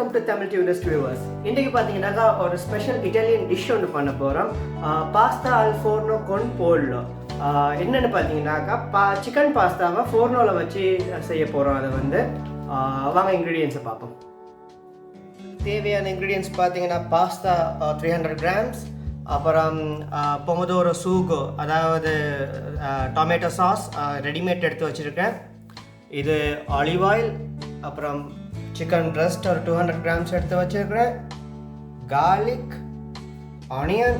Welcome to Tamil tourist viewers. இன்றைக்கு பார்த்தீங்கன்னாக்கா ஒரு ஸ்பெஷல் இட்டாலியன் டிஷ் ஒன்று பண்ண போகிறோம். Pasta al forno con pollo. என்னென்னு பார்த்தீங்கன்னாக்கா சிக்கன் பாஸ்தாவை ஃபோர்னோவில் வச்சு செய்ய போகிறோம். அதை வந்து வாங்க இன்க்ரீடியன்ஸை பார்ப்போம். தேவையான இன்க்ரீடியன்ஸ் பார்த்தீங்கன்னா பாஸ்தா 300 கிராம்ஸ், அப்புறம் பொமதோரோ சூகோ, அதாவது டொமேட்டோ சாஸ் ரெடிமேட் எடுத்து வச்சுருக்கேன். இது ஆலிவ் ஆயில், அப்புறம் சிக்கன் பிரஸ்ட் ஒரு 200 கிராம்ஸ் எடுத்து வச்சுருக்கிறேன். கார்லிக், ஆனியன்,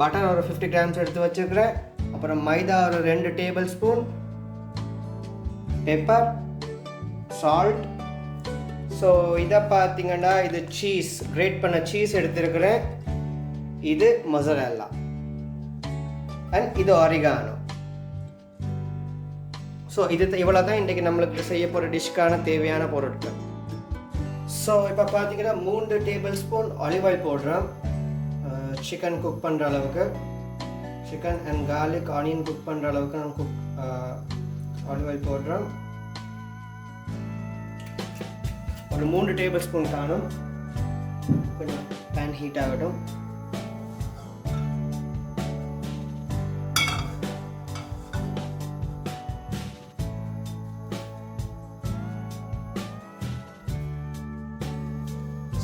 பட்டர் ஒரு 50 கிராம்ஸ் எடுத்து வச்சுருக்கிறேன். அப்புறம் மைதா ஒரு 2 table spoon, pepper, salt. So இதை பார்த்தீங்கன்னா இது சீஸ், கிரேட் பண்ண சீஸ் எடுத்துருக்கிறேன். இது மொசரெல்லா அண்ட் இது ஆரிகானோ. ஸோ இது இவ்வளோ தான் இன்றைக்கி நம்மளுக்கு செய்ய போகிற டிஷ்க்கான தேவையான பொருட்கள். ஸோ இப்போ பார்த்தீங்கன்னா 3 டேபிள் ஸ்பூன் ஆலிவ் ஆயில் போடுறோம். சிக்கன் குக் பண்ணுற அளவுக்கு, chicken and garlic onion cook பண்ணுற அளவுக்கு நம்ம ஆலிவ் ஆயில் போடுறோம். ஒரு 3 டேபிள் ஸ்பூன் காணும். கொஞ்சம் பேன் ஹீட் ஆகட்டும்.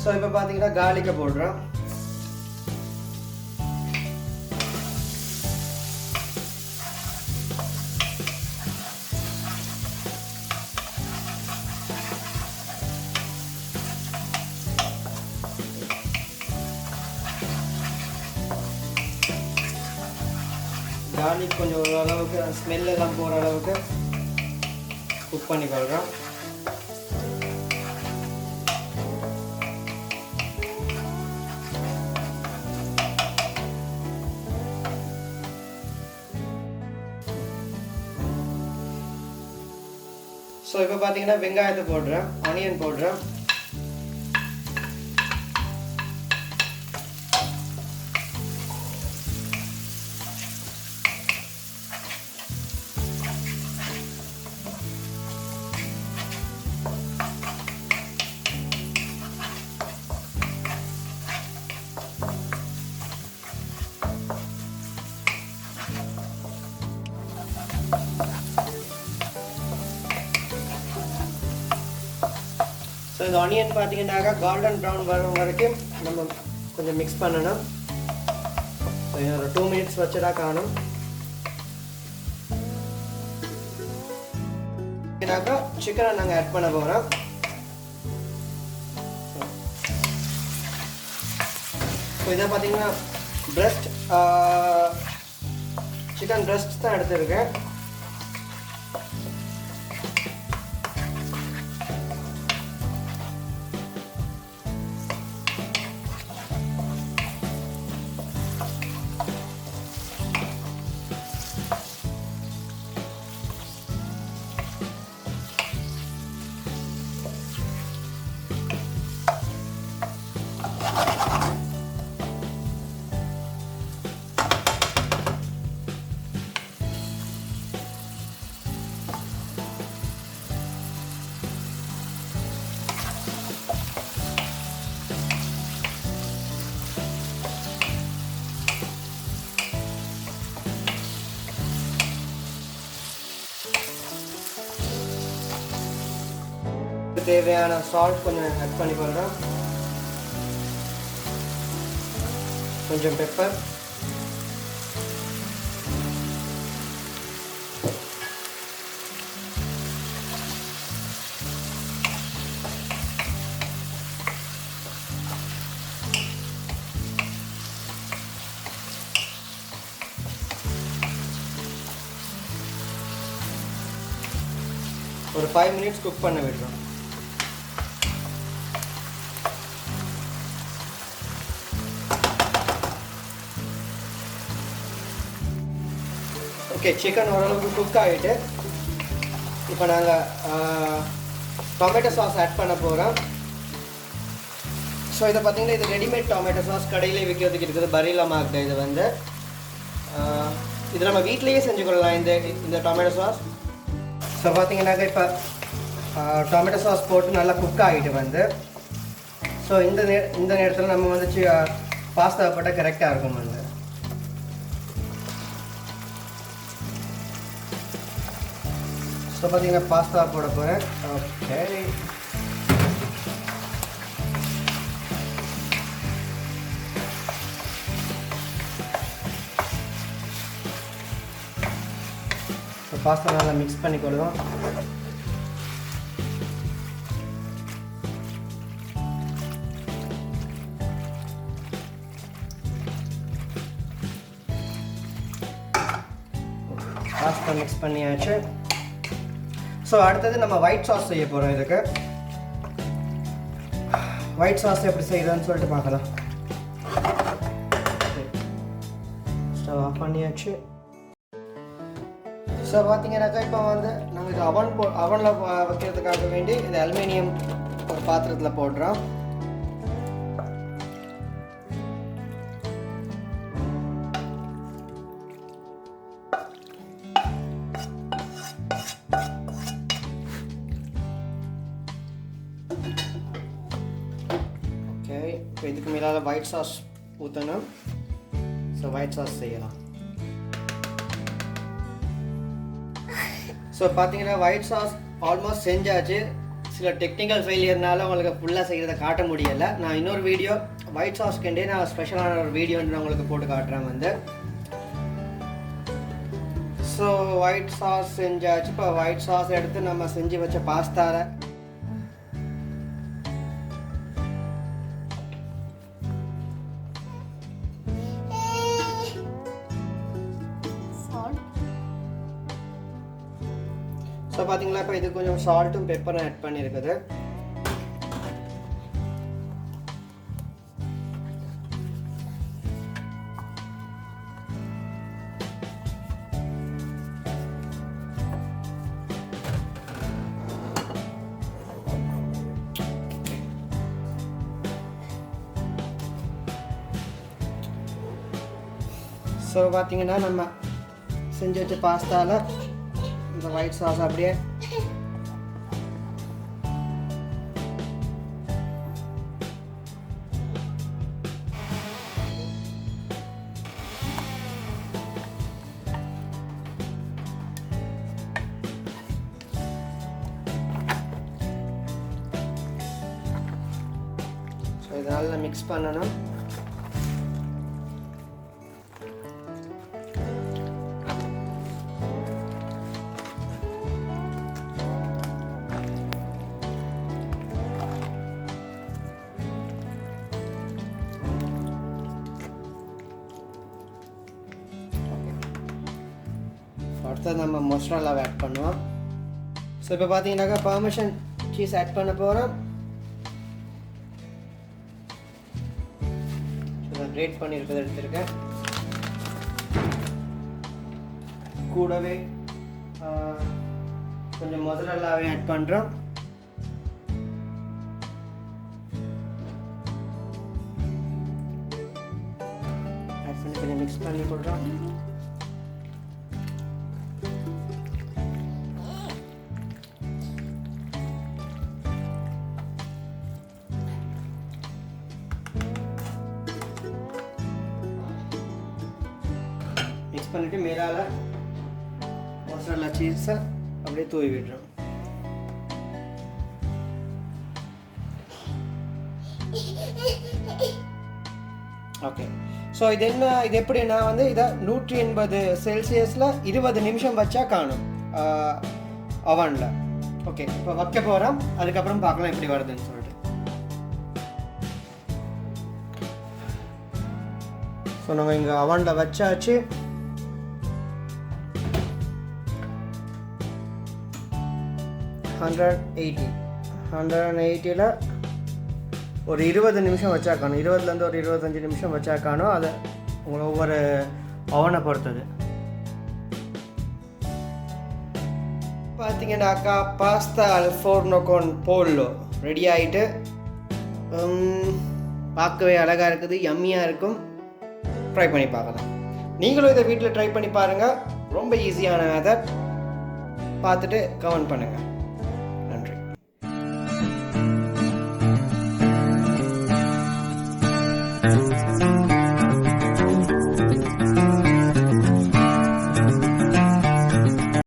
ஸோ இப்போ பார்த்தீங்கன்னா கார்லிக்கை போடுறோம். கார்லிக் கொஞ்சம் ஓரளவுக்கு ஸ்மெல் எல்லாம் போகிற அளவுக்கு குக் பண்ணிக்கொள்கிறோம். ஸோ இப்போ பார்த்தீங்கன்னா வெங்காயத்தை போடுறேன், ஆனியன் போடுறேன். ஸோ இந்த ஆனியன் பார்த்தீங்கன்னாக்கா கோல்டன் ப்ரௌன் வரும் வரைக்கும் நம்ம கொஞ்சம் மிக்ஸ் பண்ணணும். ஸோ ஒரு 2 மினிட்ஸ் வச்சுடா காணும். சிக்கனை நாங்கள் ஆட் பண்ண போகிறோம். ஸோ இதை பார்த்தீங்கன்னா பிரஸ்ட், சிக்கன் பிரஸ்ட் தான் எடுத்துருக்கேன். தேவையான சால்ட் கொஞ்சம் ஆட் பண்ணி போடுறோம். கொஞ்சம் பெப்பர், ஒரு 5 மினிட்ஸ் குக் பண்ண விடுறோம். ஓகே, சிக்கன் ஓரளவுக்கு குக் ஆகிட்டு இப்போ நாங்கள் டொமேட்டோ சாஸ் ஆட் பண்ண போகிறோம். ஸோ இதை பார்த்தீங்கன்னா இது ரெடிமேட் டொமேட்டோ சாஸ் கடையிலே விற்கிறதுக்கு இருக்குது, பரீலா மார்க்டு. இது வந்து இது நம்ம வீட்டிலேயே செஞ்சு கொள்ளலாம் இந்த டொமேட்டோ சாஸ். ஸோ பார்த்தீங்கன்னாக்கா இப்போ டொமேட்டோ சாஸ் போட்டு நல்லா குக் ஆகிட்டு வந்து. ஸோ இந்த நேரத்தில் நம்ம வந்து பாஸ்தா போட்டால் கரெக்டாக இருக்கும் வந்து. ஸோ பார்த்தீங்கன்னா பாஸ்தா போட போகிறேன். ஓகே, ஸோ பாஸ்தா நல்லா மிக்ஸ் பண்ணிக்கொள்ளுவோம். பாஸ்தா மிக்ஸ் பண்ணியாச்சு. ஸோ அடுத்தது நம்ம ஒயிட் சாஸ் செய்ய போகிறோம். இதுக்கு ஒயிட் சாஸ் எப்படி செய்கிறதுன்னு சொல்லிட்டு பார்க்கலாம். ஸ்டவ் ஆஃப் பண்ணியாச்சு. ஸோ பார்த்தீங்கன்னாக்கா இப்போ வந்து நம்ம இது அவனில் வைக்கிறதுக்காக வேண்டி இந்த அலுமினியம் ஒரு பாத்திரத்தில் போடுறோம். ஓகே, இப்போ இதுக்கு மேலே ஒயிட் சாஸ் ஊற்றணும். ஸோ ஒயிட் சாஸ் செய்யலாம். ஸோ பார்த்தீங்கன்னா ஒயிட் சாஸ் ஆல்மோஸ்ட் செஞ்சாச்சு. சில டெக்னிக்கல் ஃபெயிலியர்னால உங்களுக்கு ஃபுல்லாக செய்கிறத காட்ட முடியலை. நான் இன்னொரு வீடியோ ஒயிட் சாஸ்க்கண்டே நான் ஸ்பெஷலான ஒரு வீடியோ நான் உங்களுக்கு போட்டு காட்டுறேன் வந்து. ஸோ ஒயிட் சாஸ் செஞ்சாச்சு. இப்போ ஒயிட் சாஸ் எடுத்து நம்ம செஞ்சு வச்ச பாஸ்தாவில் ஸோ பார்த்தீங்களா இப்போ இது கொஞ்சம் சால்ட்டும் பெப்பரும் ஆட் பண்ணியிருக்குது. ஸோ பார்த்தீங்கன்னா நம்ம செஞ்சு வச்ச பாஸ்தாவில் இந்த ஒயிட் சாஸ் அப்படியே ஸோ இதை நல்லா மிக்ஸ் பண்ணணும். அடுத்தது நம்ம மொசரல்லாவை ஆட் பண்ணுவோம். ஸோ இப்போ பார்த்தீங்கன்னாக்கா பார்மேசன் சீஸ் ஆட் பண்ண போகிறோம். கிரேட் பண்ணியிருக்கிறத எடுத்துருக்கேன். கூடவே கொஞ்சம் மொசரல்லாவே ஆட் பண்ணுறோம். ஆட் பண்ணி கொஞ்சம் மிக்ஸ் பண்ணி கொடுறோம். மிக்ஸ் பண்ணிவிட்டு மேலால் மொசரல்லா சீஸை அப்படியே தூவி விடுறோம். ஓகே, ஸோ இது எப்படின்னா வந்து இதை 180 செல்சியஸில் 20 நிமிஷம் வச்சா காணும் அவனில். ஓகே, இப்போ வைக்க போகிறோம். அதுக்கப்புறம் பார்க்கலாம் எப்படி வருதுன்னு சொல்லிட்டு. ஸோ நம்ம இங்கே அவனில் வச்சாச்சு. $180ல் ஒரு 20 நிமிஷம் வச்சா காணும். 20லேருந்து ஒரு 25 நிமிஷம் வச்சா காணும். அது உங்களை ஒவ்வொரு அவனை பொறுத்தது. பார்த்தீங்கன்னாக்கா பாஸ்தா அல் ஃபோர்னோ கான் போல்லோ ரெடி ஆகிட்டு பார்க்கவே அழகாக இருக்குது, யம்மியாக இருக்கும். ட்ரை பண்ணி பார்க்கலாம். நீங்களும் இதை வீட்டில் ட்ரை பண்ணி பாருங்கள். ரொம்ப ஈஸியான மெத்தட். பார்த்துட்டு கமெண்ட் பண்ணுங்கள்.